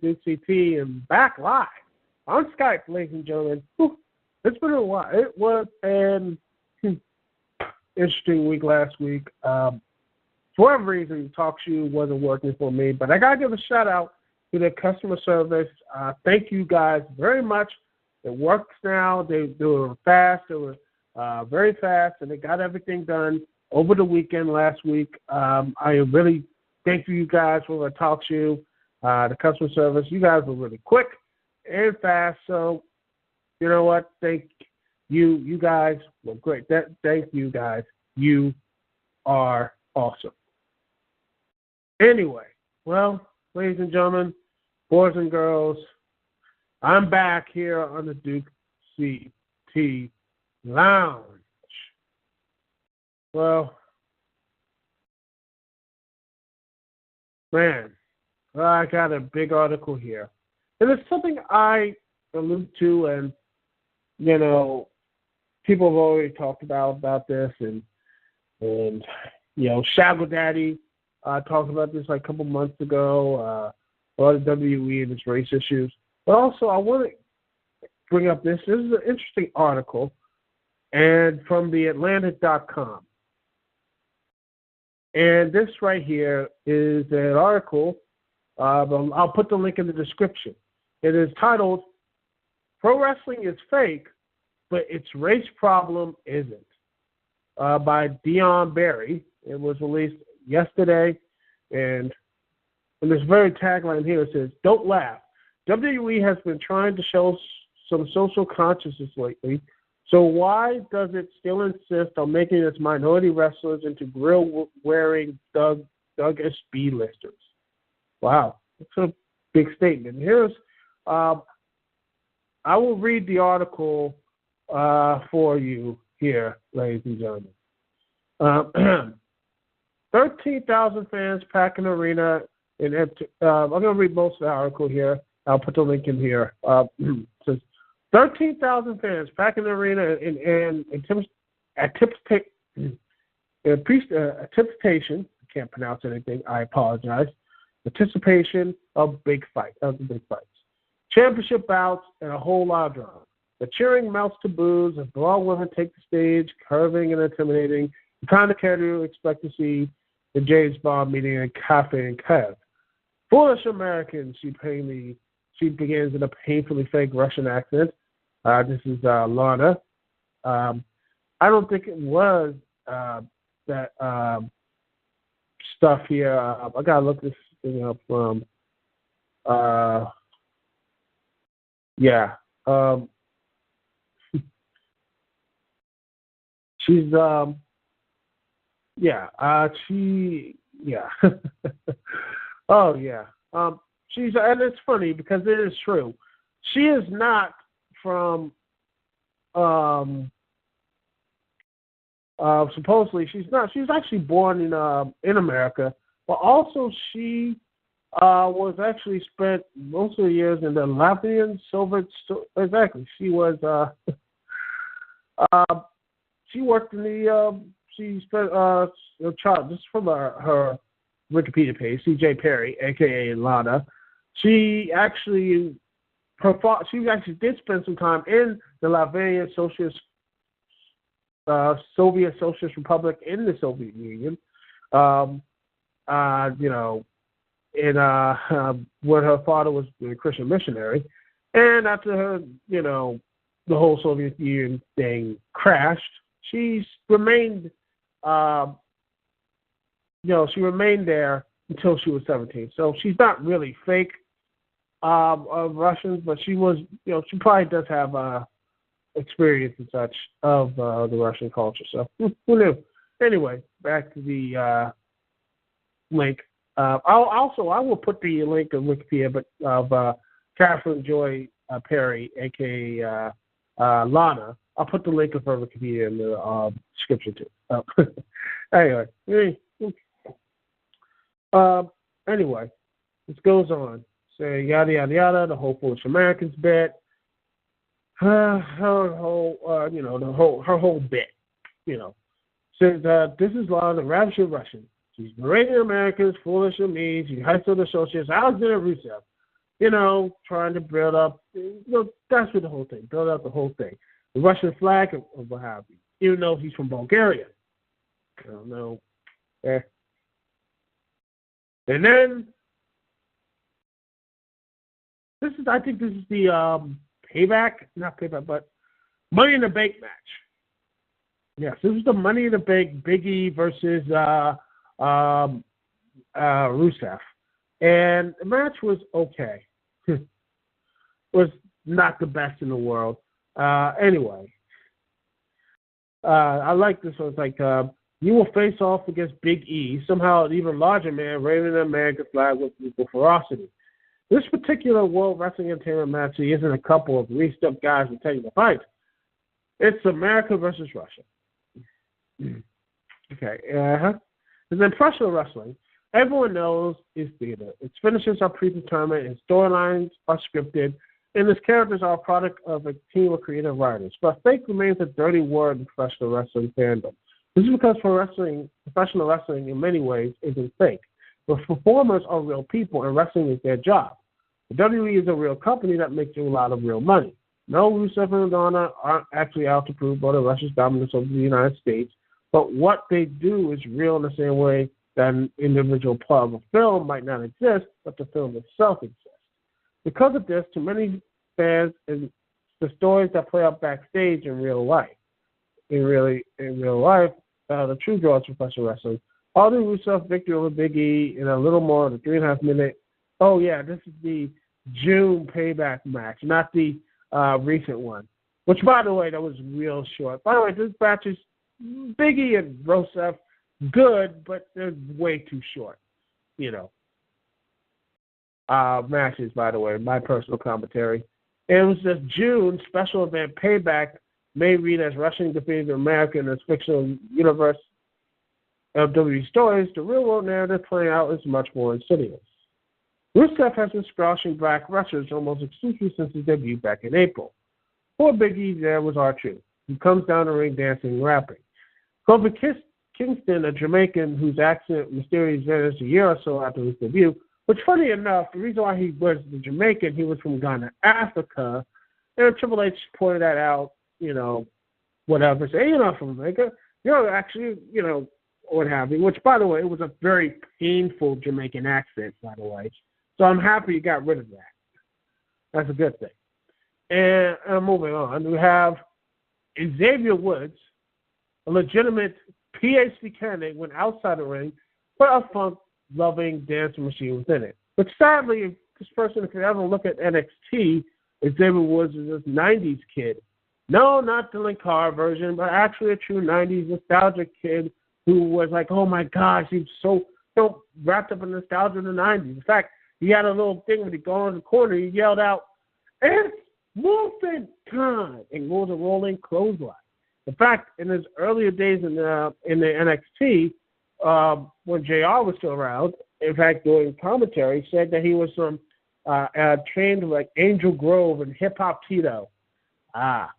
me, Dukect, and back live on Skype, ladies and gentlemen. Whew, it's been a while. It was an interesting week last week. For whatever reason, TalkShoe wasn't working for me, but I got to give a shout-out to the customer service. Thank you guys very much. It works now. They were fast. They were very fast, and they got everything done over the weekend last week. I really thank you guys for the TalkShoe, the customer service. You guys were really quick and fast. So, you know what? Thank you. You guys were great. Thank you guys. You are awesome. Anyway, well, ladies and gentlemen, boys and girls, I'm back here on the Dukect Lounge. Well, man, I got a big article here. And it's something I allude to, and, you know, people have already talked about this, and you know, Shadow Daddy talked about this like a couple months ago, about the WWE and its race issues. But also, I want to bring up this. This is an interesting article, and from the Atlantic.com. And this right here is an article. I'll put the link in the description. It is titled, "Pro Wrestling is Fake, but its Race Problem Isn't," by Dion Barry. It was released yesterday. And there's a very tagline here. It says, "Don't laugh. WWE has been trying to show some social consciousness lately. So why does it still insist on making its minority wrestlers into grill-wearing Douglas B-listers?" Wow, that's a big statement. Here's, I will read the article for you here, ladies and gentlemen. 13,000 fans pack an arena. I'm going to read most of the article here. I'll put the link in here. It says, 13,000 fans pack an arena in anticipation. I can't pronounce anything. I apologize. Anticipation of the big fights. Championship bouts and a whole lot of drama. The cheering melts to boos as broad women take the stage, curving and intimidating. The kind of character you expect to see the James Bond meeting in Cafe and Kev. Foolish Americans, she begins in a painfully fake Russian accent. This is Lana. I don't think it was that stuff here. I gotta look this thing up from. Yeah. She's yeah. Oh yeah. She's, and it's funny because it is true. She is not from supposedly she's not. She was actually born in America, but also she was actually spent most of the years in the Latvian Soviet. Exactly, she was. She worked in the. She spent just from her Wikipedia page, C.J. Perry, aka Lana. She actually did spend some time in the Latvian Soviet Socialist Republic in the Soviet Union. You know, when her father was a Christian missionary, and after her, you know, the whole Soviet Union thing crashed, she's remained. You know, she remained there until she was 17. So she's not really fake of Russians, but she was, you know, she probably does have experience and such of the Russian culture. So who knew? Anyway, back to the link. I will put the link in Wikipedia, but of Catherine Joy Perry, aka Lana. I'll put the link of her Wikipedia in the description too. Anyway. Anyway, this goes on. Say yada yada yada. The whole foolish Americans bit. Her whole bit. You know, says this is Lana, the ravishing Russian. She's berating Americans, foolish and mean. She's high school associates. Alexander Rusev. trying to build up. That's what the whole thing, build up the whole thing. The Russian flag or what have you, even though he's from Bulgaria. I don't know. And then I think this is the not payback, but Money in the Bank match. Yes, this is the Money in the Bank Big E versus Rusev. And the match was okay. Was not the best in the world. Anyway, I like this one. It's like, you will face off against Big E, somehow an even larger man, waving an American flag with equal ferocity. This particular World Wrestling Entertainment match isn't a couple of greased up guys taking the fight. It's America versus Russia. Okay. And then professional wrestling, everyone knows, is theater. Its finishes are predetermined, its storylines are scripted, and its characters are a product of a team of creative writers. But fake remains a dirty word in professional wrestling fandom. This is because professional wrestling in many ways isn't fake. But performers are real people, and wrestling is their job. The WWE is a real company that makes a lot of real money. No, Rusev and Madonna aren't actually out to prove Brother Russia's dominance over the United States, but what they do is real in the same way that an individual plot of a film might not exist, but the film itself exists. Because of this, to many fans, and the stories that play out backstage in real life. In real life, the true draw of professional wrestling. All the Rusev victory over Big E in a little more than 3.5 minute. Oh yeah, this is the June payback match, not the recent one. Which, by the way, that was real short. By the way, this match is Big E and Rusev good, but they're way too short. Matches, by the way, my personal commentary. And it was this June special event payback, may read as Russian defeated America in this fictional universe of WWE stories. The real world narrative playing out is much more insidious. Rusev has been squashing black wrestlers almost exclusively since his debut back in April. Poor Big E there was R-Truth. He comes down the ring dancing and rapping. Kofi Kingston, a Jamaican whose accent mysteriously vanished a year or so after his debut, which, funny enough, the reason why he was the Jamaican, he was from Ghana, Africa, and Triple H pointed that out, whatever. Say, you're not from Jamaica. You're actually, what have you, which, by the way, it was a very painful Jamaican accent, by the way. So I'm happy you got rid of that. That's a good thing. And moving on, we have Xavier Woods, a legitimate PhD candidate, went outside the ring, but a funk-loving dancing machine within it. But sadly, this person, if you ever look at NXT, Xavier Woods is this 90s kid. No, not the Linkar version, but actually a true 90s nostalgic kid who was like, oh my gosh, he's so wrapped up in nostalgia of the 90s. In fact, he had a little thing when he go in the corner, he yelled out, "It's movement time!" and goes a rolling clothesline. In fact, in his earlier days in the NXT, when JR was still around, in fact, doing commentary, said that he was from trained like Angel Grove and Hip Hop Tito. That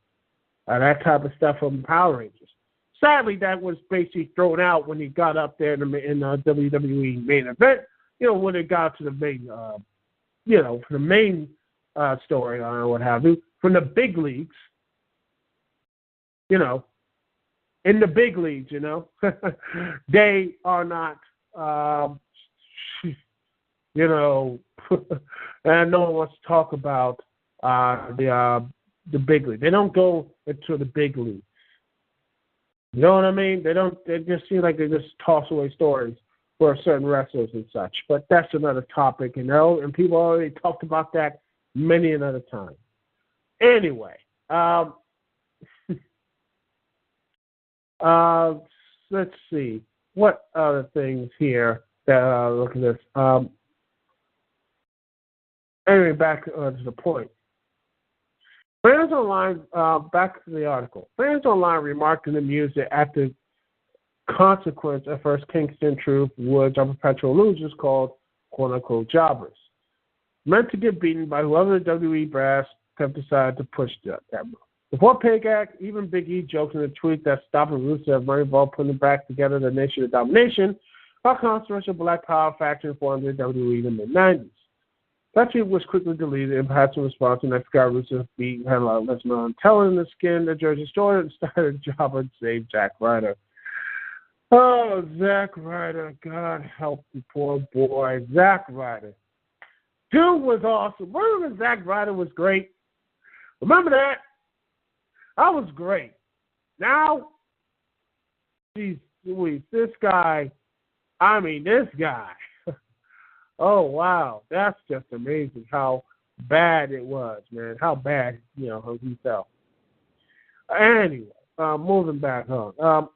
type of stuff from Power Rangers. Sadly, that was basically thrown out when he got up there in the WWE main event. When it got to the main, for the main storyline or what have you, from the big leagues. In the big leagues, they are not, and no one wants to talk about the big league. They don't go into the big league. You know what I mean? They just seem like they just toss away stories for certain wrestlers and such. But that's another topic, and people already talked about that many another time. Anyway, let's see. What other things here that look at this? Anyway, back to the point. Fans online, back to the article. Fans online remarked and amused at the consequence at first Kingston, Truth, Woods are perpetual losers called quote-unquote jobbers. Meant to get beaten by whoever the WWE brass have decided to push that move. Before Payback, even Big E joked in a tweet that stopping Rusev might involve putting back together the Nation of Domination, a controversial Black Power faction formed in WWE in the mid-90s. That tweet was quickly deleted and had to respond to next guy Rusev beat headline Lesnar on telling the skin the Jersey Shore and started a job and saved Zack Ryder. Oh, Zack Ryder. God help the poor boy. Zack Ryder. Dude was awesome. Remember when Zack Ryder was great? Remember that? That was great. Now, geez, this guy, this guy. Oh, wow. That's just amazing how bad it was, man. How bad, how he felt. Anyway, moving back on.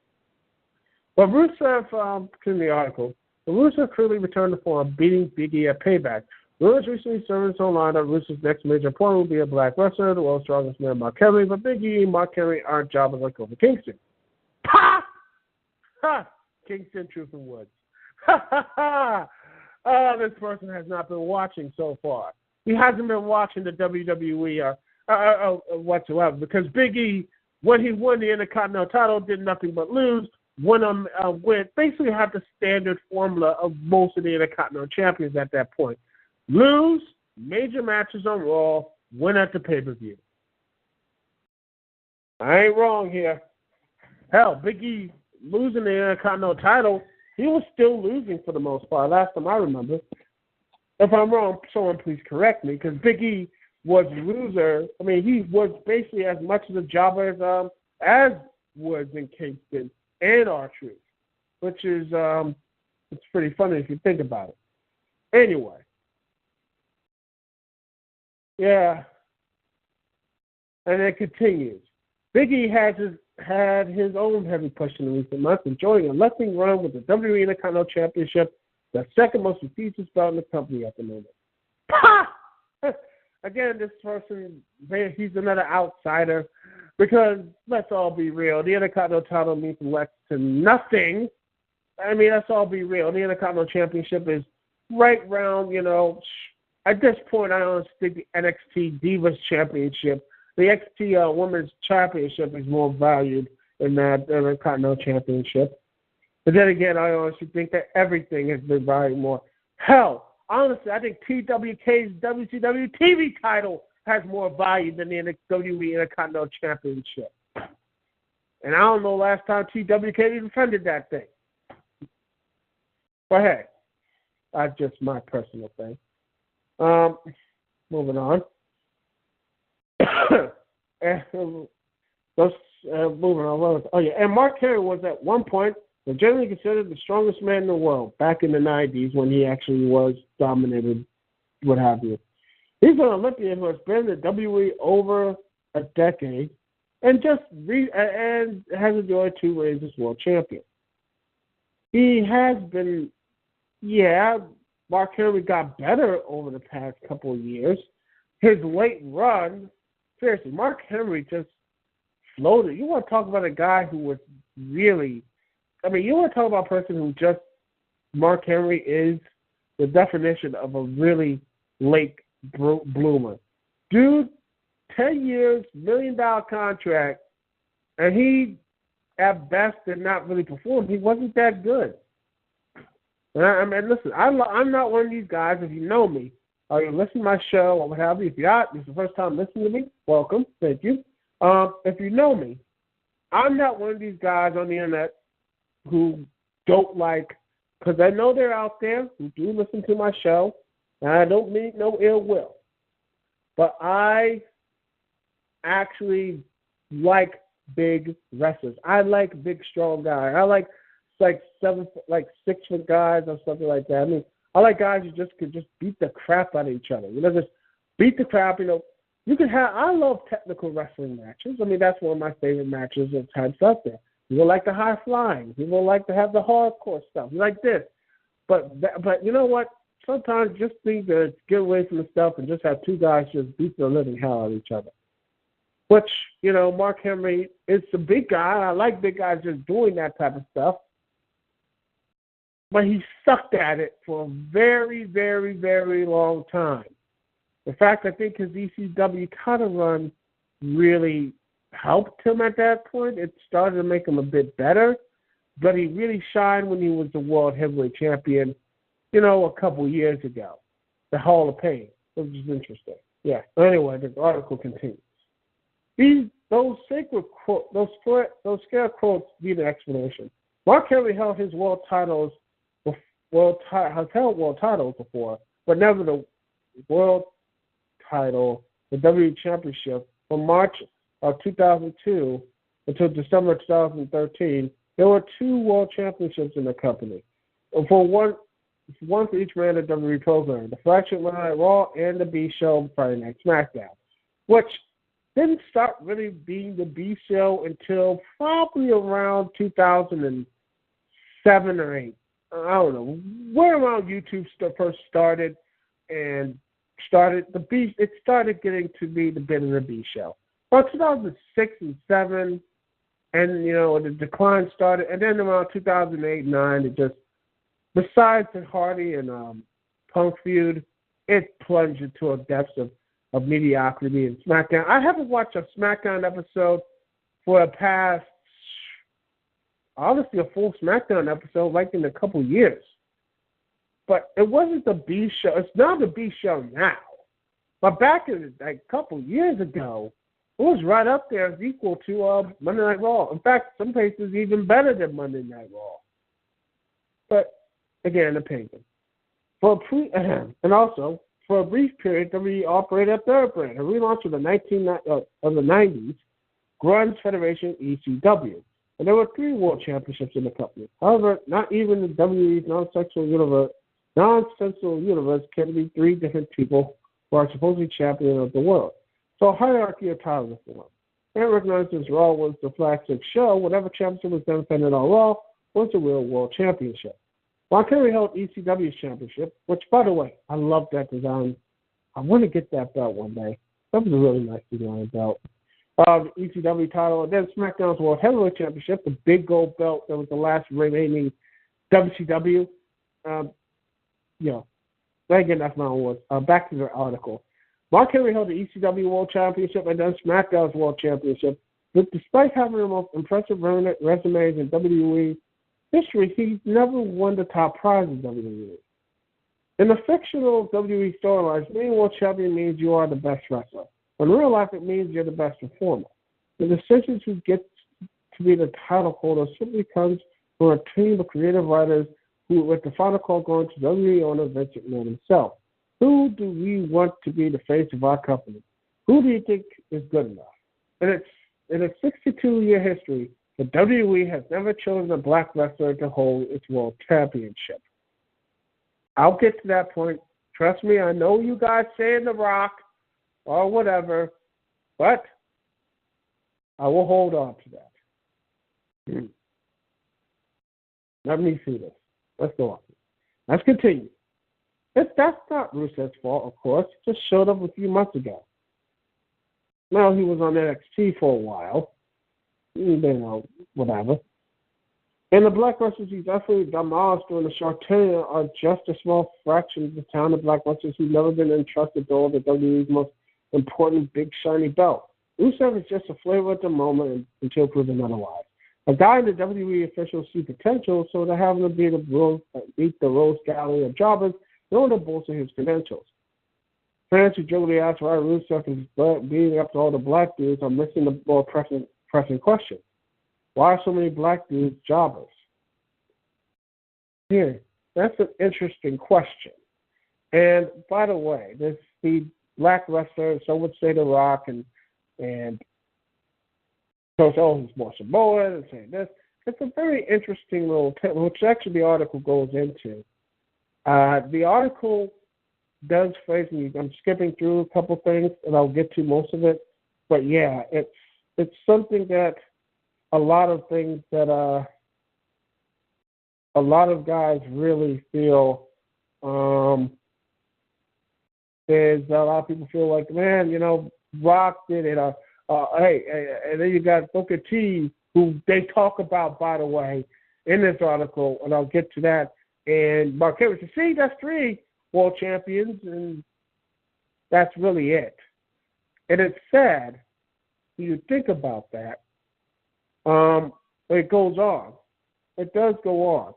But Rusev, in the article, Rusev clearly returned to form, beating Big E at Payback. Rusev recently served online that Rusev's next major opponent will be a black wrestler, the world's strongest man, Mark Henry, but Big E and Mark Henry aren't jobbing like Kofi Kingston. Ha! Ha! Kingston, Truth and Woods. Ha ha ha! Oh, this person has not been watching so far. He hasn't been watching the WWE whatsoever because Big E, when he won the Intercontinental title, did nothing but lose. Basically had the standard formula of most of the Intercontinental champions at that point. Lose major matches on Raw, win at the pay-per-view. I ain't wrong here. Hell, Big E losing the Intercontinental title, he was still losing for the most part, last time I remember. If I'm wrong, someone please correct me, because Big E was a loser. He was basically as much of a jobber as Woods and Kingston and R-Truth, which is it's pretty funny if you think about it. Anyway. Yeah. And it continues. Big E had his own heavy push in the recent months, enjoying a left-wing run with the WWE Intercontinental Championship, the second most prestigious belt in the company at the moment. Ha! Again, this person, he's another outsider because let's all be real. The Intercontinental title means less to nothing. Let's all be real. The Intercontinental Championship is right round, at this point, I honestly think the NXT Divas Championship, the NXT Women's Championship is more valued than that Intercontinental Championship. But then again, I honestly think that everything has been valued more. Hell, honestly, I think TWK's WCW TV title has more value than the WWE Intercontinental Championship. And I don't know last time TWK defended that thing. But hey, that's just my personal thing. Moving on. Moving on. Oh yeah, and Mark Henry was at one point generally considered the strongest man in the world back in the 90s when he actually was dominated, what have you. He's an Olympian who has been in the WWE over a decade and and has enjoyed 2 reigns as world champion. He has been, Mark Henry got better over the past couple of years. His late run, seriously, Mark Henry just floated. You want to talk about a guy who was really, you want to talk about a person who just, Mark Henry is the definition of a really late bloomer. Dude, 10 years, $1 million contract, and he, at best, did not really perform. He wasn't that good. And listen, I'm not one of these guys, if you know me, or you listen to my show, or what have you. If you're not, this is the first time listening to me, welcome, thank you. If you know me, I'm not one of these guys on the internet who don't like, because I know they're out there who do listen to my show, and I don't mean no ill will. But I actually like big wrestlers. I like big, strong guys. I like 6-foot guys or something like that. I like guys who could just beat the crap out of each other. Just beat the crap. You can have. I love technical wrestling matches. That's one of my favorite matches of types out there. People like the high flying. People like to have the hardcore stuff. You like this, but you know what? Sometimes just need to get away from the stuff and just have 2 guys just beat the living hell out of each other. Which Mark Henry is a big guy. I like big guys just doing that type of stuff. But he sucked at it for a very, very, very long time. In fact, I think his ECW title run really helped him at that point. It started to make him a bit better, but he really shined when he was the World Heavyweight Champion, a couple years ago, the Hall of Pain. which is interesting. Yeah. Anyway, the article continues. Those sacred quotes, those scare quotes need an explanation. Mark Henry held his world titles, has held world titles before, but never the world title, the WWE Championship, from March of 2002 until December 2013. There were 2 world championships in the company, for one for each man in the WWE program, the flagship Monday Night Raw and the B Show Friday Night SmackDown, which didn't start really being the B Show until probably around 2007 or 8. I don't know, where around YouTube first started, and it started getting to be the bit of the B Show. About 2006 and 7, and the decline started, and then around 2008, 9, it just, besides the Hardy and Punk feud, it plunged into a depth of mediocrity in SmackDown. I haven't watched a SmackDown episode for the past, honestly, a full SmackDown episode like in a couple years. But it wasn't the B Show. It's not the B Show now. But back in a couple years ago, it was right up there as equal to Monday Night Raw. In fact, some places even better than Monday Night Raw. But again, opinion. And also, for a brief period, WWE operated a third brand, a relaunch of the 90s, Grunge Federation ECW. And there were 3 world championships in the company. However, not even the WWE's non-sexual universe can be 3 different people who are supposedly champion of the world. So a hierarchy of titles is formed. And recognized as Raw was the flagship show, whatever championship was defended on Raw was the real world championship. Mark Henry held ECW's championship, which, by the way, I love that design. I want to get that belt one day. That was a really nice design belt. The ECW title, and then SmackDown's World Heavyweight Championship, the big gold belt that was the last remaining WCW. Again, that's my own words. Back to the article. Mark Henry held the ECW World Championship and then SmackDown's World Championship. But despite having the most impressive resumes in WWE history, he's never won the top prize in WWE. In the fictional WWE storylines, being world champion means you are the best wrestler. In real life, it means you're the best performer. The decision to get to be the title holder simply comes from a team of creative writers who, with the final call going to WWE owner Vince McMahon himself. Who do we want to be the face of our company? Who do you think is good enough? In its 62-year history, the WWE has never chosen a black wrestler to hold its world championship. I'll get to that point. Trust me, I know you guys saying The Rock or whatever, but I will hold on to that. Let me see this. Let's go on. Let's continue. That's not Rusev's fault, of course. He just showed up a few months ago. Now he was on NXT for a while. Whatever. And the black wrestlers he's definitely demolished during the short tenure are just a small fraction of the town of black wrestlers who've never been entrusted to all the WWE's most important big shiny belt. Rusev is just a flavor at the moment until proven otherwise. A guy in the WWE officials see potential, so they're having to beat the Rose Gallery of jobbers in order to bolster his credentials. Fans who jokingly ask why Rusev is beating up to all the black dudes are missing the more pressing question. Why are so many black dudes jobbers? Here, that's an interesting question. And by the way, the black wrestler, some would say The Rock, and so he's more Samoan and saying this. It's a very interesting little which actually the article goes into. The article does phrase me. I'm skipping through a couple things, and I'll get to most of it. But yeah, it's something that a lot of things that a lot of guys really feel. There's a lot of people feel like, man, Rock did it. Hey, and then you got Booker T, who they talk about, by the way, in this article, and I'll get to that. And Mark Henry said, see, that's 3 world champions, and that's really it. And it's sad when you think about that. It goes on. It does go on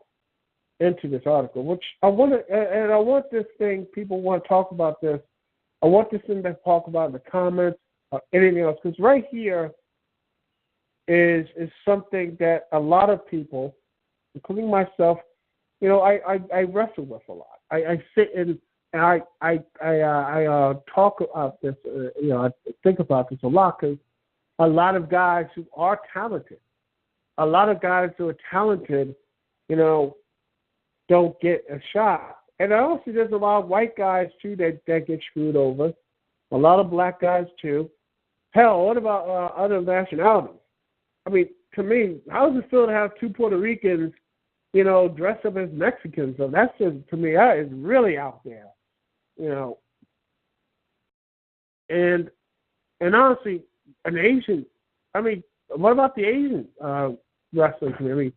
into this article, which I want to, and I want this thing, people want to talk about this I want this thing to talk about in the comments or anything else, because right here is something that a lot of people, including myself, I wrestle with a lot. I sit and I talk about this. I think about this a lot because a lot of guys who are talented, don't get a shot. And also, there's a lot of white guys too that get screwed over. A lot of black guys too. Hell, what about other nationalities? I mean, to me, how does it feel to have two Puerto Ricans, dressed up as Mexicans? So that's just, to me, that is really out there, And honestly, an Asian. I mean, what about the Asian wrestling community?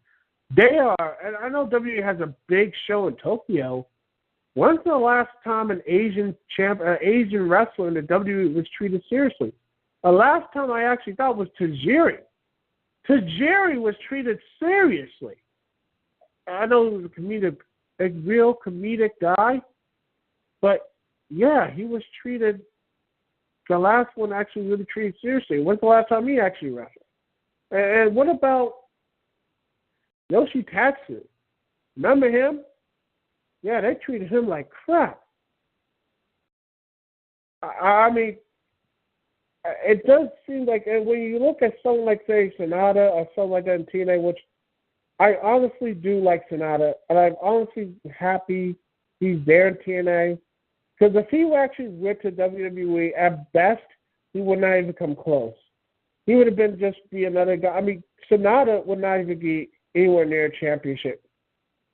They are, and I know WWE has a big show in Tokyo. When's the last time an Asian wrestler in the WWE was treated seriously? The last time I actually thought was Tajiri. Tajiri was treated seriously. I know he was a real comedic guy, but yeah, he was treated. The last one actually really treated seriously. When's the last time he actually wrestled? And what about Yoshitatsu? Remember him? Yeah, they treated him like crap. I mean, it does seem like, and when you look at someone like, say, Sonata or someone like that in TNA, which I honestly do like Sonata, and I'm honestly happy he's there in TNA, because if he actually went to WWE, at best, he would not even come close. He would have been just be another guy. I mean, Sonata would not even be anywhere near a championship.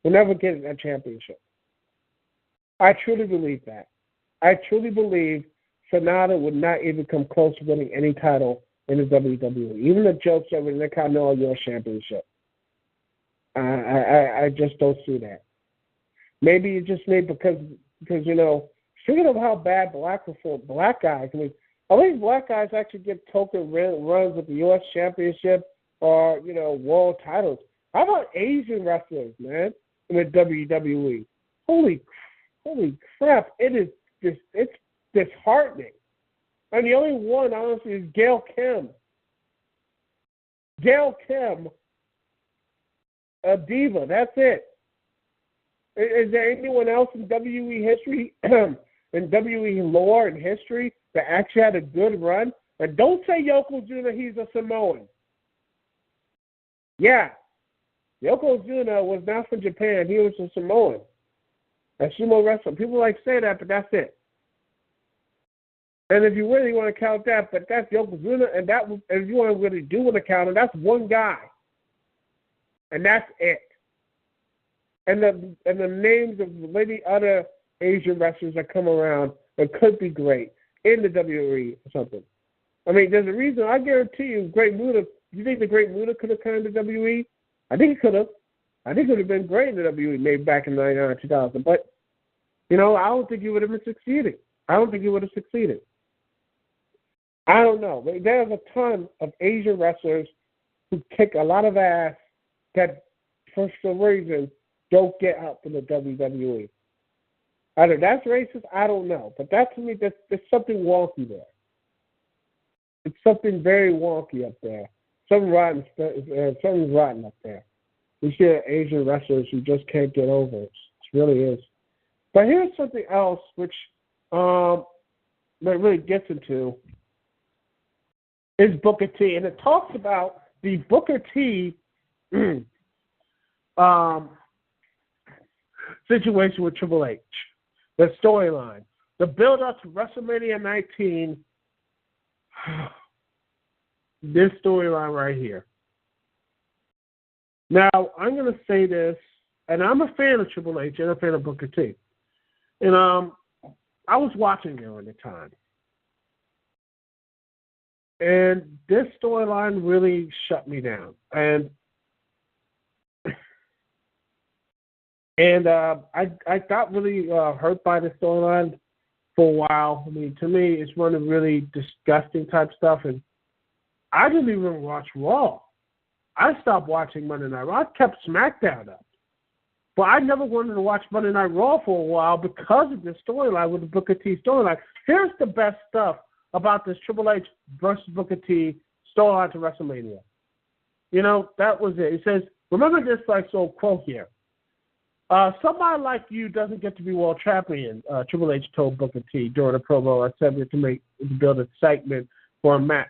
We'll never get a championship. I truly believe that. I truly believe Sonata would not even come close to winning any title in the WWE. Even the jokes that were in the Continental US Championship. I just don't see that. Maybe it just made because speaking of how bad black guys, I mean, at least black guys actually get token runs with the US Championship or, world titles. How about Asian wrestlers, man, in the WWE? Holy crap! It's disheartening. And the only one, honestly, is Gail Kim. Gail Kim, a diva. That's it. Is there anyone else in WWE history, in WWE lore and history, that actually had a good run? And don't say Yokozuna, he's a Samoan. Yeah. Yokozuna was not from Japan. He was a Samoan. A sumo wrestler. People like say that, but that's it. And if you really want to count that, but that's Yokozuna, and if you really do want to count it, that's one guy. And that's it. And the names of many other Asian wrestlers that come around that could be great in the WWE or something. I mean, there's a reason. I guarantee you, Great Muta. You think the Great Muta could have come to WWE? I think he could have. I think it would have been great in the WWE, maybe back in 99, 2000. But I don't think he would have been succeeding. I don't think he would have succeeded. I don't know. There's a ton of Asian wrestlers who kick a lot of ass that, for some reason, don't get out from the WWE. Either that's racist, I don't know. But that, to me, there's something wonky there. It's something very wonky up there. Something's rotten up there. We see Asian wrestlers who just can't get over it. It really is. But here's something else which that really gets into is Booker T. And it talks about the Booker T situation with Triple H. The storyline. The build-up to WrestleMania 19. This storyline right here. Now, I'm going to say this, and I'm a fan of Triple H and a fan of Booker T. And I was watching during the time. And this storyline really shut me down. And I got really hurt by the storyline for a while. I mean, to me, it's one of really disgusting type stuff. And I didn't even watch Raw. I stopped watching Monday Night Raw. I kept SmackDown up. But I never wanted to watch Monday Night Raw for a while because of this storyline with the Booker T storyline. Here's the best stuff about this Triple H versus Booker T storyline to WrestleMania. You know, that was it. It says, remember this quote here. Somebody like you doesn't get to be world champion, Triple H told Booker T during a promo attempted to build excitement for a match.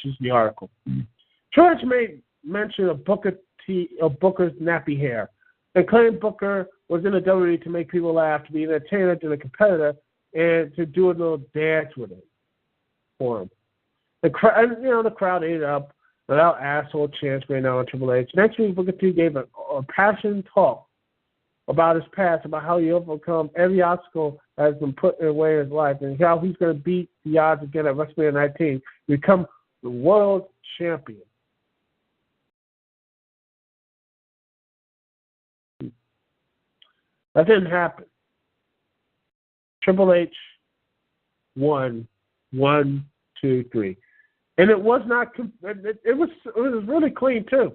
This is the article. Triple H made mention of Booker's nappy hair and claimed Booker was in the WWE to make people laugh, to be an entertainer, to the competitor, and to do a little dance with him for him. The crowd ate it up without asshole chants right now on Triple H. Next week, Booker T gave a passionate talk about his past, about how he overcome every obstacle that has been put in the way of his life, and how he's going to beat the odds again at WrestleMania 19, become the world champion. That didn't happen. Triple H won 1, 2, 3, and it was not. It was really clean too.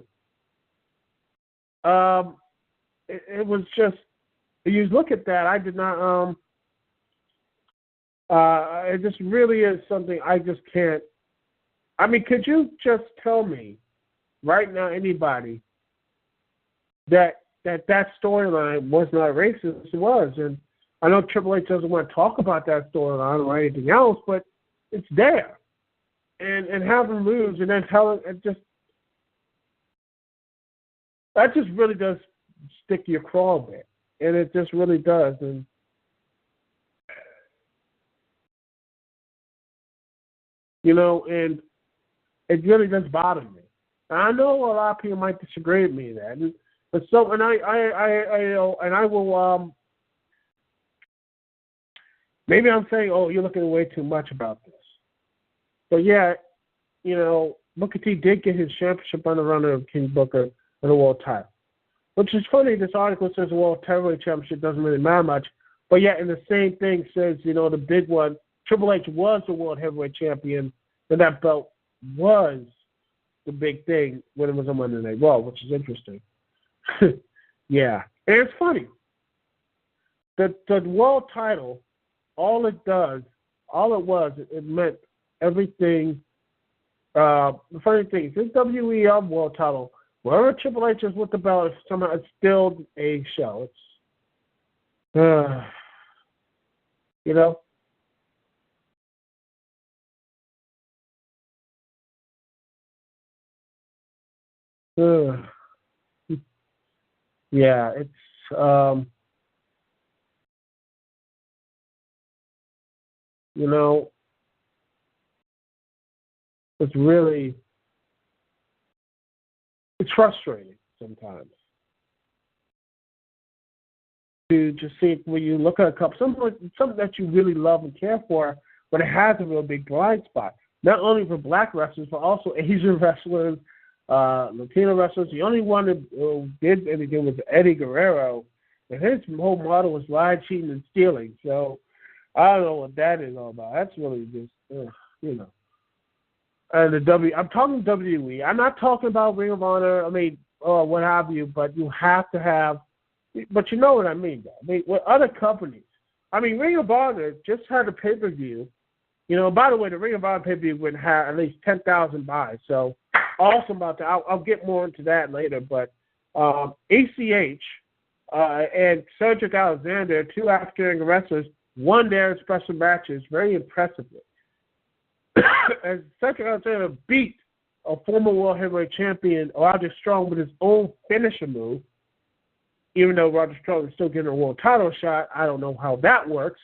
It was just, you look at that, I did not, it just really is something I just can't, I mean, could you just tell me right now, anybody, that storyline was not racist? It was, and I know Triple H doesn't want to talk about that storyline or anything else, but it's there. And having moves and then telling, that just really does stick your craw a bit, and it just really does, and and it really does bother me. And I know a lot of people might disagree with me that, but so, and I will, maybe I'm saying, oh, you're looking way too much about this, but yeah, Booker T did get his championship on the runner of King Booker and the world title. Which is funny, this article says the World Heavyweight Championship doesn't really matter much, but yet in the same thing says, the big one, Triple H was the World Heavyweight Champion, and that belt was the big thing when it was on Monday Night Raw, which is interesting. Yeah, and it's funny. The world title, it meant everything. The funny thing is, this WWE world title, wherever Triple H is with the belt, somehow it's still a show. It's, yeah, it's, it's really, it's frustrating sometimes to just see when you look at a couple, something that you really love and care for, but it has a real big blind spot. Not only for black wrestlers, but also Asian wrestlers, Latino wrestlers. The only one that did anything was Eddie Guerrero, and his whole model was lying, cheating, and stealing. So I don't know what that is all about. That's really just, And I'm talking WWE. I'm not talking about Ring of Honor. I mean, what have you? But you have to have. But you know what I mean, though. I mean, with other companies. I mean, Ring of Honor just had a pay-per-view. By the way, the Ring of Honor pay-per-view would have at least 10,000 buys. So awesome about that. I'll get more into that later. But ACH and Cedric Alexander, two African wrestlers, won their special matches very impressively. As Cedric Alexander beat a former World Heavyweight Champion, Roger Strong, with his own finisher move, even though Roger Strong is still getting a world title shot. I don't know how that works.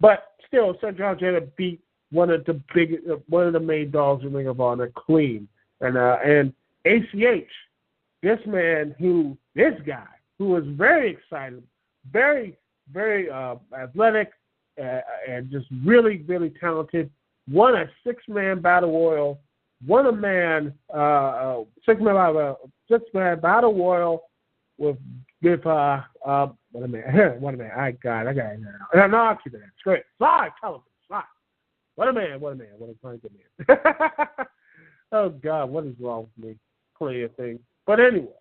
But still, Cedric Alexander beat one of the main dogs in Ring of Honor clean. And ACH, this guy who was very excited, very, very athletic, and just really, really talented, won a six-man battle royal, six-man battle royal with what a man, I got it now. No, I'll keep it. It's great. Slide, television, slide. What a man, what a fine good man. Oh, God, what is wrong with me? Plenty of things. But anyway,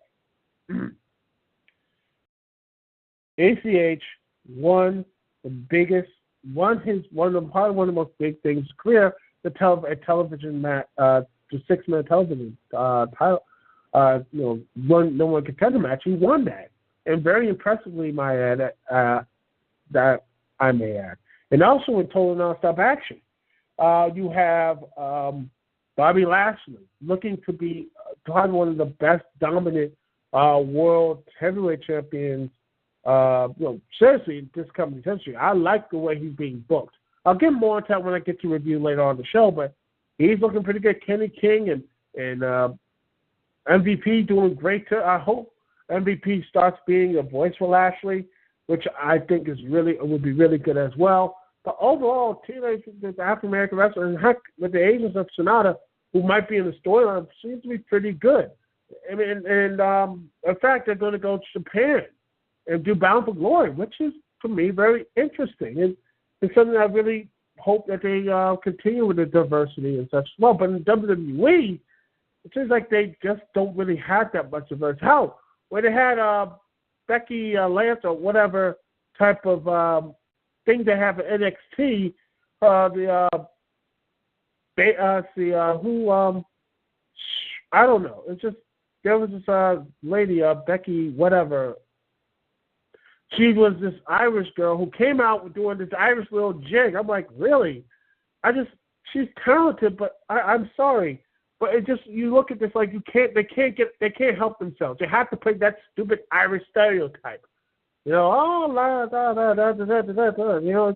ACH won the biggest, probably one of the most big things clear, a television match, the 6-minute television title, no one contender match. He won that, and very impressively, that I may add. And also in total nonstop action, you have Bobby Lashley looking to be probably one of the best dominant world heavyweight champions. Seriously, in this company's history. I like the way he's being booked. I'll get more into that when I get to review later on the show, but he's looking pretty good. Kenny King and MVP doing great too. I hope MVP starts being a voice for Lashley, which I think would be really good as well. But overall, TNA, the African American wrestler, and heck, with the agents of Sonata, who might be in the storyline, seems to be pretty good. I mean, and in fact, they're going to go to Japan and do Bound for Glory, which is, for me, very interesting. And it's something I really hope that they continue with the diversity and such as well. But in WWE, it seems like they just don't really have that much diversity. How? When they had Becky Lance or whatever type of thing they have at NXT, I don't know. It's just, there was this lady, Becky whatever. She was this Irish girl who came out with doing this Irish little jig. I'm like, really? She's talented, but I'm sorry. But it just, you look at this like they can't help themselves. They have to play that stupid Irish stereotype. You know,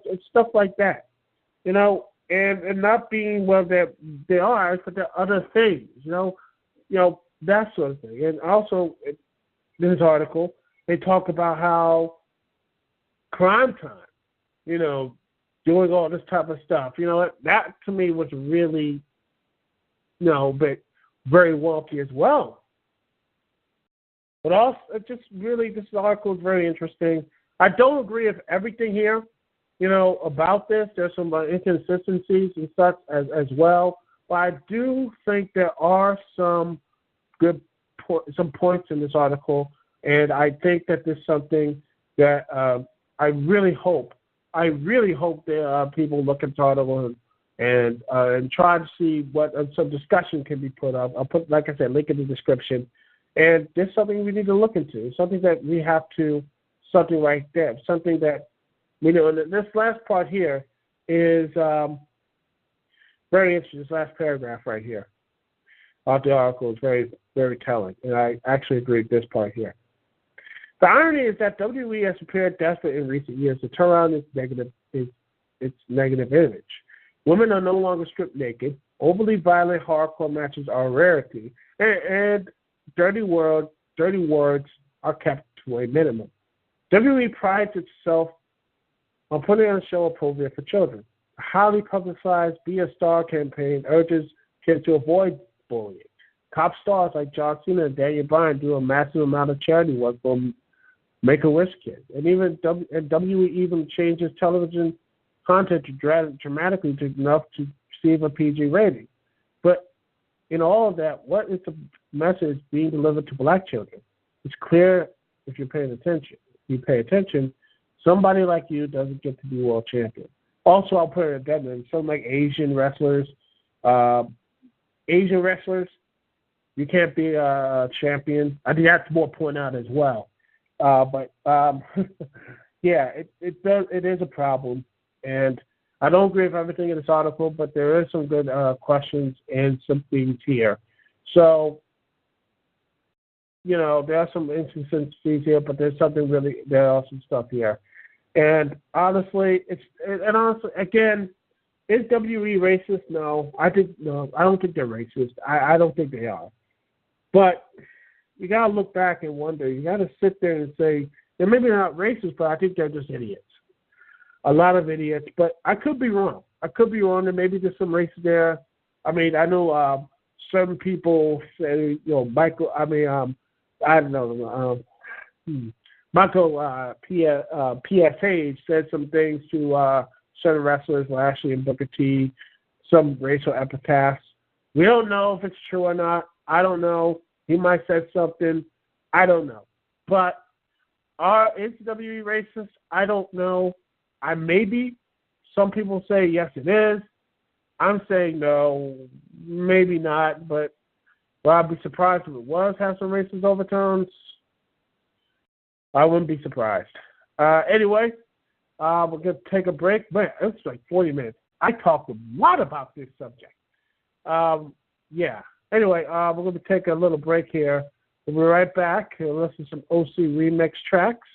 it's stuff like that. You know, and not being they are, but they're other things. You know, that sort of thing. And also, in this article, they talk about how Crime Time, you know, doing all this type of stuff. You know, that to me was really, but very wonky as well. But also, this article is very interesting. I don't agree with everything here, about this. There's some inconsistencies and such as well. But I do think there are some good points in this article, and I think that this is something that I really hope that people look at the article and try to see what some discussion can be put up. I'll put, like I said, link in the description. And there's something we need to look into. Something that we have to, something right there. Something that, and this last part here is very interesting. This last paragraph right here of the article is very, very telling. And I actually agree with this part here. The irony is that WWE has appeared desperate in recent years to turn around its negative image. Women are no longer stripped naked. Overly violent hardcore matches are a rarity. And dirty words are kept to a minimum. WWE prides itself on putting on a show appropriate for children. A highly publicized Be a Star campaign urges kids to avoid bullying. Top stars like John Cena and Daniel Bryan do a massive amount of charity work for Make-A-Wish kids. And WWE even changes television content dramatically enough to receive a PG rating. But in all of that, what is the message being delivered to black children? It's clear if you're paying attention. If you pay attention, somebody like you doesn't get to be world champion. Also, I'll put it together. Some like Asian wrestlers, you can't be a champion. I think that's more point out as well. Yeah, it is a problem, and I don't agree with everything in this article, but there is some good questions and some things here. So, there are some inconsistencies here, but there are some stuff here. And honestly, again, is WWE racist? No, I don't think they're racist. I don't think they are. But you got to look back and wonder. You got to sit there and say, they're maybe not racist, but I think they're just idiots. A lot of idiots, but I could be wrong. There maybe there's some race there. I mean, I know certain people say, Michael, I don't know, Michael PSH said some things to certain wrestlers, Lashley and Booker T, some racial epithets. We don't know if it's true or not. I don't know. He might have said something. I don't know. But Is WWE racist? I don't know. Maybe. Some people say yes, it is. I'm saying no, maybe not, but I'd be surprised if it was have some racist overtones. I wouldn't be surprised. Anyway, we're going to take a break. Man, it's like 40 minutes. I talked a lot about this subject. Yeah. Anyway, we're going to take a little break here. We'll be right back and listen to some OC remix tracks.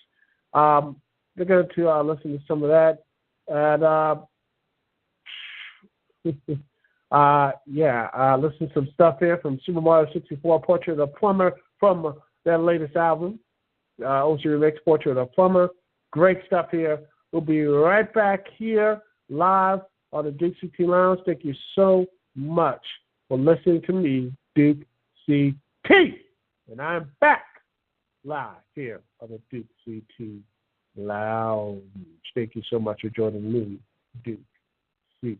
We're going to listen to some of that. And, listen to some stuff here from Super Mario 64, Portrait of the Plumber, from their latest album, OC Remix, Portrait of the Plumber. Great stuff here. We'll be right back here live on the Dukect Lounge. Thank you so much for listening to me, Duke CT. And I'm back live here on the Dukect Lounge. Thank you so much for joining me, Duke CT.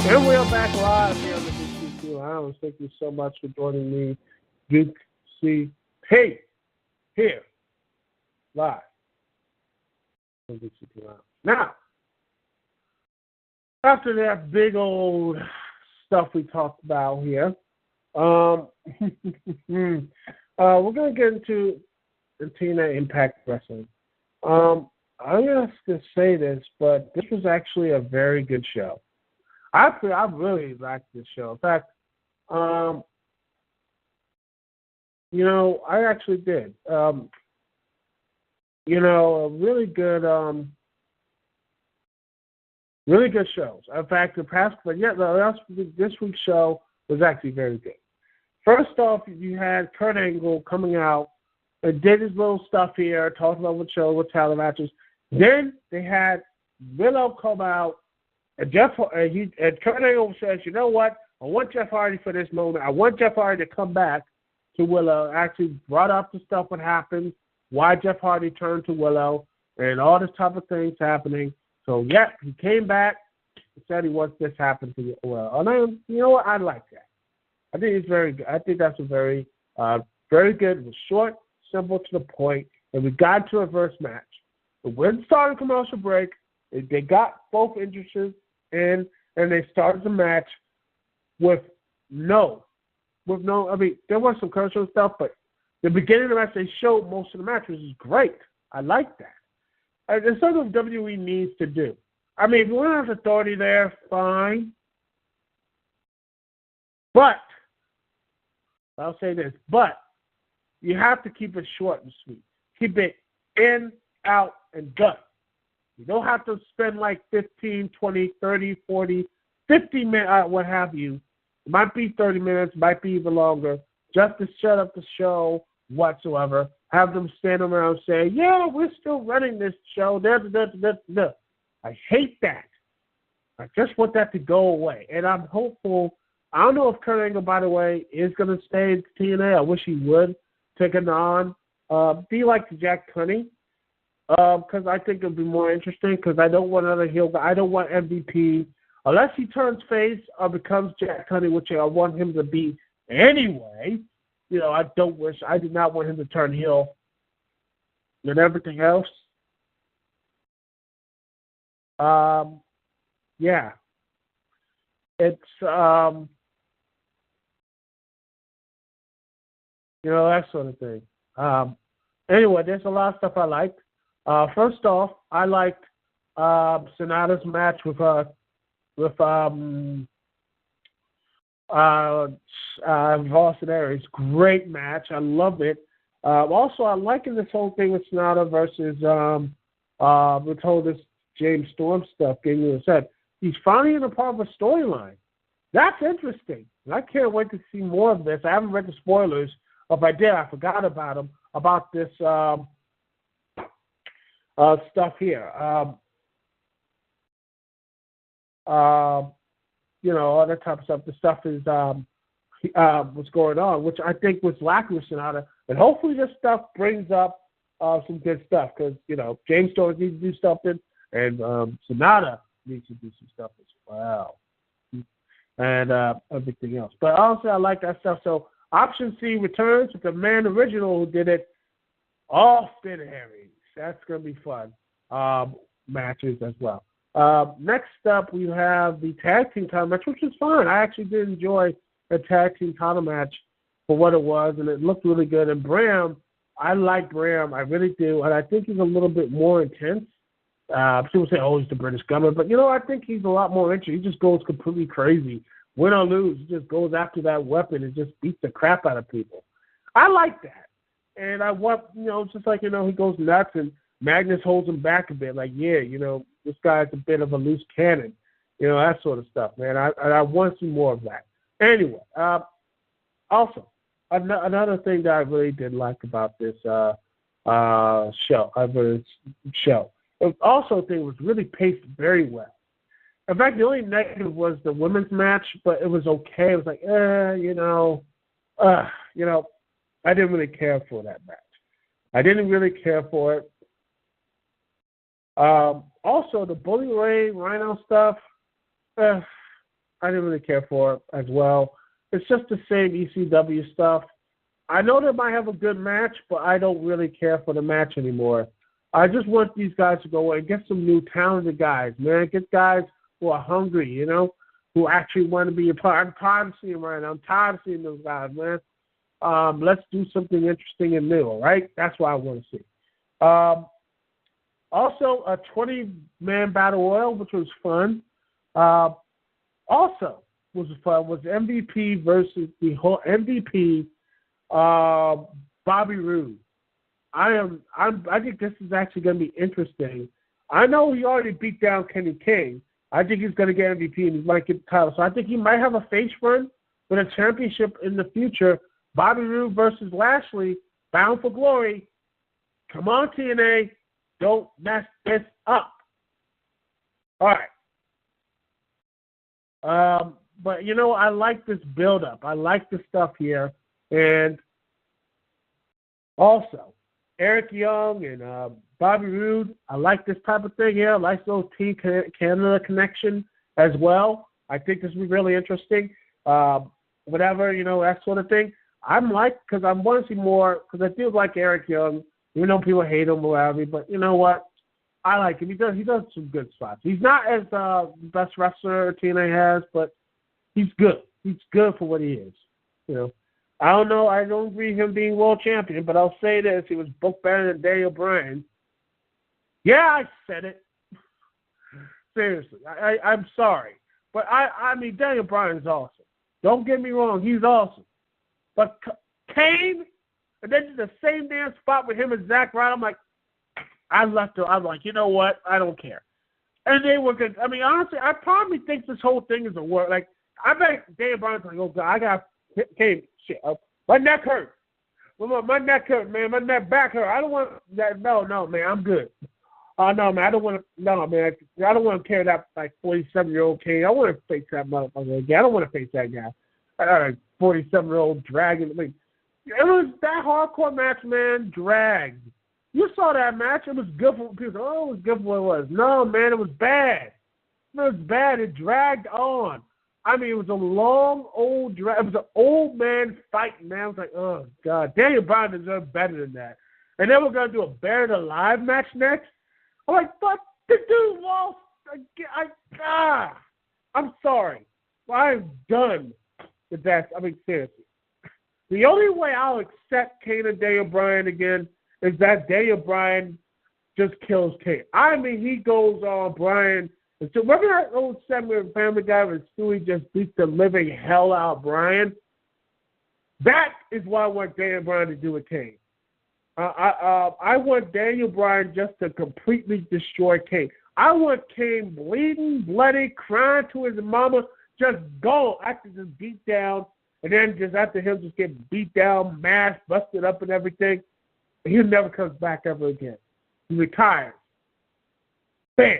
And we are back live here on the Dukect Lounge. Thank you so much for joining me, Duke CT, here live on the Dukect Lounge. Now, after that big old stuff we talked about here, we're going to get into the TNA Impact Wrestling. I'm going to say this, but this was actually a very good show. I really liked this show. In fact, I actually did. A really good shows. In fact, this week's show was actually very good. First off, you had Kurt Angle coming out and did his little stuff here, talking about what show, what talent matches. Then they had Willow come out. And Kurt Angle says, you know what? I want Jeff Hardy for this moment. I want Jeff Hardy to come back to Willow. Actually brought up the stuff what happened, why Jeff Hardy turned to Willow, and all this type of things happening. So, yeah, he came back and said he wants this to happen to Willow. And then, you know what? I like that. I think it's very good. I think that's a very, very good. It was short, simple, to the point, and we got to a reverse match. The win started commercial break. They got both entrances in, and they started the match with no, I mean, there was some commercial stuff, but the beginning of the match, they showed most of the match, which is great. I like that. And it's something WWE needs to do. I mean, if you want to have authority there, fine. But, I'll say this, but you have to keep it short and sweet. Keep it in, out, and done. You don't have to spend like 15, 20, 30, 40, 50 minutes, what have you. It might be 30 minutes, might be even longer, just to shut up the show whatsoever. Have them stand around and say, yeah, we're still running this show. I hate that. I just want that to go away. And I'm hopeful. I don't know if Kurt Angle, by the way, is going to stay in TNA. I wish he would take it on. Be like Jack Tunney. Because I think it would be more interesting, because I don't want another heel guy. I don't want MVP. Unless he turns face or becomes Jack Tunney, which I want him to be anyway. I did not want him to turn heel and everything else. Yeah, it's that sort of thing. Anyway, there's a lot of stuff I liked. First off, I liked Sonata's match with Austin Aries. Great match. I love it. Also, I'm liking this whole thing with Sonata versus with whole this James Storm stuff. Getting you said he's finally in a part of a storyline. That's interesting. And I can't wait to see more of this. I haven't read the spoilers. If I did, I forgot about them. About this stuff here. All that type of stuff. The stuff is what's going on, which I think was lacking with Sonata. And hopefully this stuff brings up some good stuff because, James Storm needs to do something and Sonata needs to do some stuff as well. And everything else. But honestly, I like that stuff. So Option C returns with the man original who did it, Austin Aries. That's going to be fun. Matches as well. Next up, we have the tag team title match, which is fun. I actually did enjoy the tag team title match for what it was, and it looked really good. And Bram, I like Bram. I really do. And I think he's a little bit more intense. People say, oh, he's the British Gunner. But, I think he's a lot more interesting. He just goes completely crazy. Win or lose, he just goes after that weapon and just beats the crap out of people. I like that. And I want, just like, he goes nuts and Magnus holds him back a bit. Like, yeah, this guy's a bit of a loose cannon. That sort of stuff, man. I want to see more of that. Anyway, also, another thing that I really did like about this show, also I think it was really paced very well. In fact, the only negative was the women's match, but it was okay. It was like, I didn't really care for that match. I didn't really care for it. Also, the Bully Ray Rhino stuff, I didn't really care for it as well. It's just the same ECW stuff. I know they might have a good match, but I don't really care for the match anymore. I just want these guys to go away and get some new talented guys, man. Get guys who are hungry, who actually want to be a part. I'm tired of seeing them right now. I'm tired of seeing those guys, man. Let's do something interesting and new, all right? That's what I want to see. Also, a 20-man battle royal, which was fun. Also was fun was MVP versus the whole MVP, Bobby Roode. I think this is actually going to be interesting. I know he already beat down Kenny King. I think he's going to get MVP and he might get the title. So I think he might have a face run with a championship in the future. Bobby Roode versus Lashley, bound for glory. Come on, TNA. Don't mess this up. All right. But, I like this build-up. I like the stuff here. And also, Eric Young and Bobby Roode, I like this type of thing here. I like those Team Canada connection as well. I think this will be really interesting. Whatever, that sort of thing. Because I want to see more, because I do like Eric Young, even though people hate him or whatever, but you know what? I like him. He does some good spots. He's not as the best wrestler TNA has, but he's good. He's good for what he is. I don't know. I don't agree with him being world champion, but I'll say this. He was booked better than Daniel Bryan. Yeah, I said it. Seriously. I'm sorry. But, I mean, Daniel Bryan's awesome. Don't get me wrong. He's awesome. But Kane, and then the same damn spot with him and Zack Ryder, I'm like, I'm like, you know what? I don't care. And they were good. I mean, honestly, I probably think this whole thing is a work. Like, I bet Daniel Bryan's like, oh, God, I got Kane. Shit, my neck hurt. My neck hurt, man. My neck back hurt. I don't want that. No, man, I'm good. No, man, I don't want to. No, man, I don't want to carry that like 47-year-old Kane. I want to face that motherfucker again. I don't want to face that guy. 47-year-old dragon. I mean, it was that hardcore match, man. Dragged. You saw that match. It was good for people. Oh, it was good for what it was. No, man, it was bad. It was bad. It dragged on. I mean, it was a long, old drag. It was an old man fighting, man. I was like, oh, God. Daniel Bryan deserved better than that. And then we're going to do a Buried Alive match next? I'm like, but the dude lost I'm sorry. I'm done with that. I mean, seriously. The only way I'll accept Kane and Daniel Bryan again is that Daniel Bryan just kills Kane. I mean, he goes on Bryan. So remember that old segment of Family Guy where Stewie just beats the living hell out of Bryan? That is what I want Daniel Bryan to do with Kane. I want Daniel Bryan just to completely destroy Kane. I want Kane bleeding, bloody, crying to his mama, just gone after just beat down, and then just after him just getting beat down, mashed, busted up and everything. He never comes back ever again. He retires. Bam.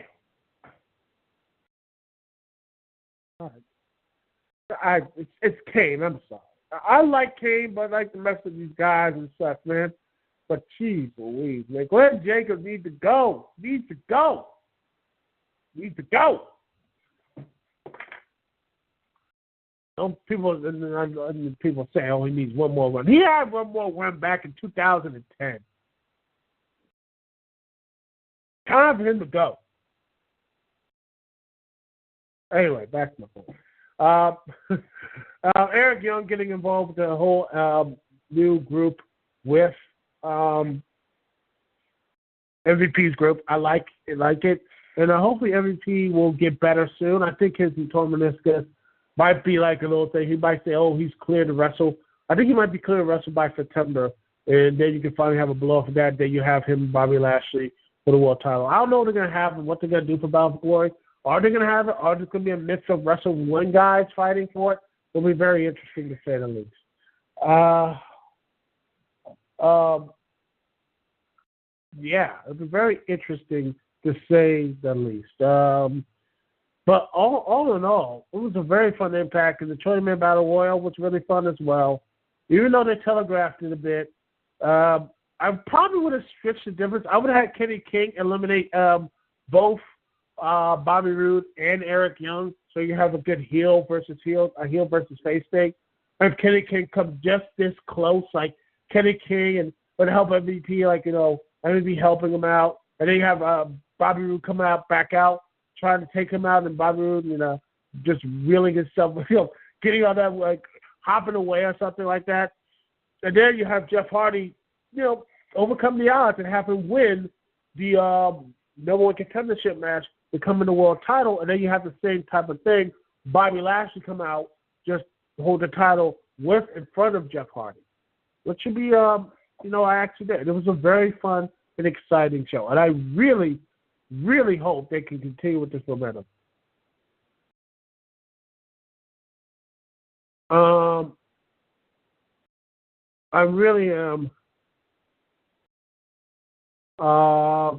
It's Kane. I'm sorry. I like Kane, but I like the rest of these guys and stuff, man. But geez Louise, man. Glenn Jacobs needs to go. Needs to go. People say, oh, he needs one more run. He had one more run back in 2010. Time for him to go. Anyway, back to my point. Eric Young getting involved with the whole new group with MVP's group. I like it. And hopefully MVP will get better soon. I think his torn meniscus might be like a little thing. He might say, oh, he's clear to wrestle. I think he might be clear to wrestle by September. And then you can finally have a blow for that. Then you have him and Bobby Lashley for the world title. I don't know what they're going to have and what they're going to do for Bound for Glory. Are they going to have it? Are there going to be a mix of Wrestle 1 guys fighting for it? It'll be very interesting to say the least. Yeah, it'll be very interesting to say the least. But all in all, it was a very fun Impact, and the 20-man Battle Royal was really fun as well. Even though they telegraphed it a bit, I probably would have switched the difference. I would have had Kenny King eliminate both Bobby Roode and Eric Young, so you have a good heel versus face thing. If Kenny King comes just this close, like Kenny King and would help MVP, like, MVP helping him out, and then you have Bobby Roode coming back out, trying to take him out, and Bobby Roode, just reeling himself, getting all that, like, hopping away or something like that. And then you have Jeff Hardy, overcome the odds and have him win the number one contendership match, becoming the world title, and then you have the same type of thing. Bobby Lashley come out, just hold the title in front of Jeff Hardy, which should be, I actually did. It was a very fun and exciting show, and I really, really hope they can continue with this momentum. I really am. I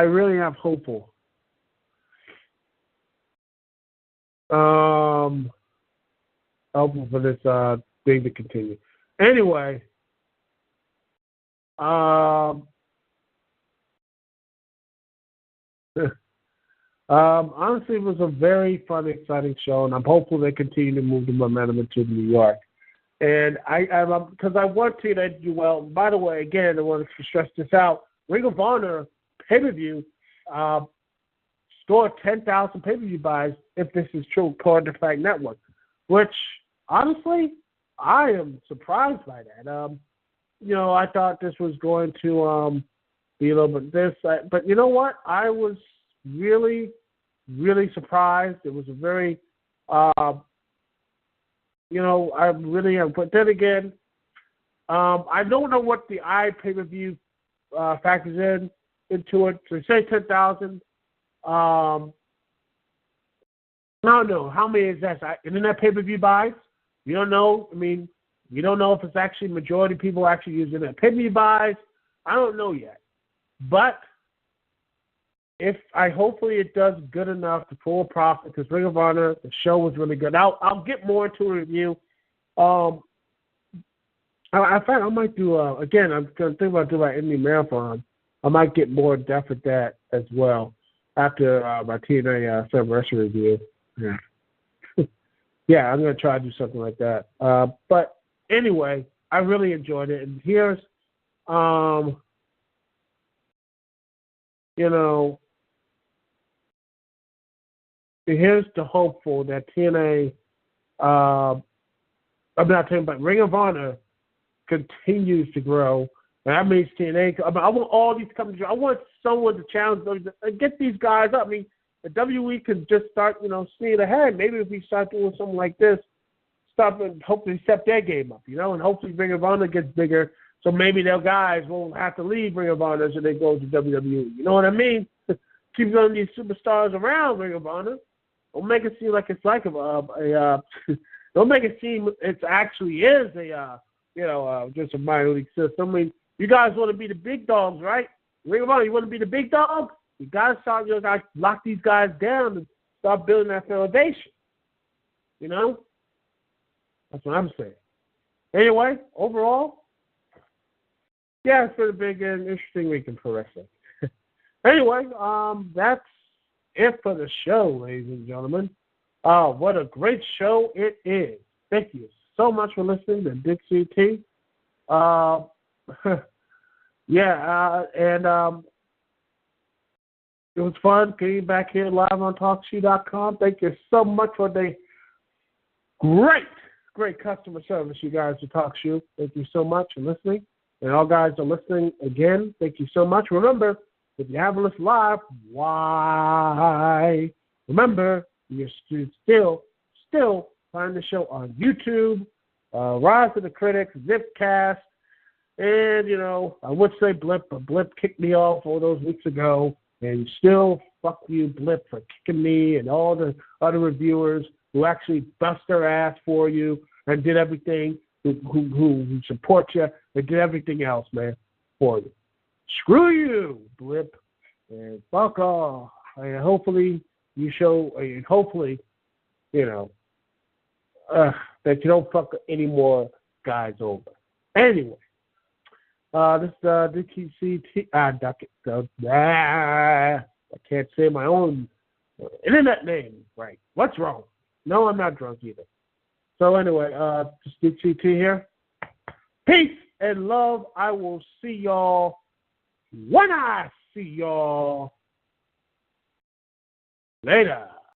really am hopeful. Hopeful for this thing to continue. Anyway, honestly, it was a very fun, exciting show, and I'm hopeful they continue to move the momentum into New York. And because I want to do well. By the way, again, I want to stress this out. Ring of Honor pay-per-view scored 10,000 pay-per-view buys, if this is true, according to Fact Network, which, honestly, I am surprised by that. I thought this was going to be a little bit but you know what? I was really, really surprised. It was a very, I really am. But then again, I don't know what the pay-per-view factors into it. So say 10,000. I don't know. How many is that? Internet pay-per-view buys? You don't know. I mean, you don't know if it's actually majority of people actually using it. Pay-per-view buys? I don't know yet. But hopefully it does good enough to pull a profit, because Ring of Honor, the show was really good. I'll get more into a review. In fact, I might do, again, I'm going to think about doing my Indie Marathon. I might get more in depth with that as well after my TNA anniversary review. Yeah. Yeah, I'm going to try to do something like that. But anyway, I really enjoyed it. And here's, here's the hopeful that TNA, I'm not talking about Ring of Honor, continues to grow. And that means TNA. I want all these companies. I want someone to challenge them and get these guys up. I mean, the WWE could just start, seeing ahead. Maybe if we start doing something like this, stop and hopefully step their game up, and hopefully Ring of Honor gets bigger. So maybe their guys won't have to leave Ring of Honor so they go to WWE. You know what I mean? Keep getting these superstars around Ring of Honor. Don't make it seem like it's like don't make it seem it actually is just a minor league system. I mean, you guys want to be the big dogs, right? Ring of Honor, you want to be the big dog? You got to start, lock these guys down and start building that foundation. That's what I'm saying. Anyway, overall, yeah, it's been a big and interesting weekend for wrestling. Anyway, that's it for the show, ladies and gentlemen. What a great show it is. Thank you so much for listening to Dukect. It was fun getting back here live on TalkShoe.com. Thank you so much for the great customer service you guys at TalkShoe. Thank you so much for listening. And all guys are listening again. Thank you so much. Remember, if you haven't listened live, why? Remember, you still find the show on YouTube, Rise of the Critics, Zipcast, and, I would say Blip, but Blip kicked me off all those weeks ago. And still, fuck you, Blip, for kicking me and all the other reviewers who actually bust their ass for you and did everything, who support you and did everything else, man, for you. Screw you, Blip, and fuck off. And hopefully you show, and hopefully, that you don't fuck any more guys over. Anyway. This is Dukect. I can't say my own internet name right. What's wrong? No, I'm not drunk either. So anyway, just Dukect here. Peace and love. I will see y'all when I see y'all later.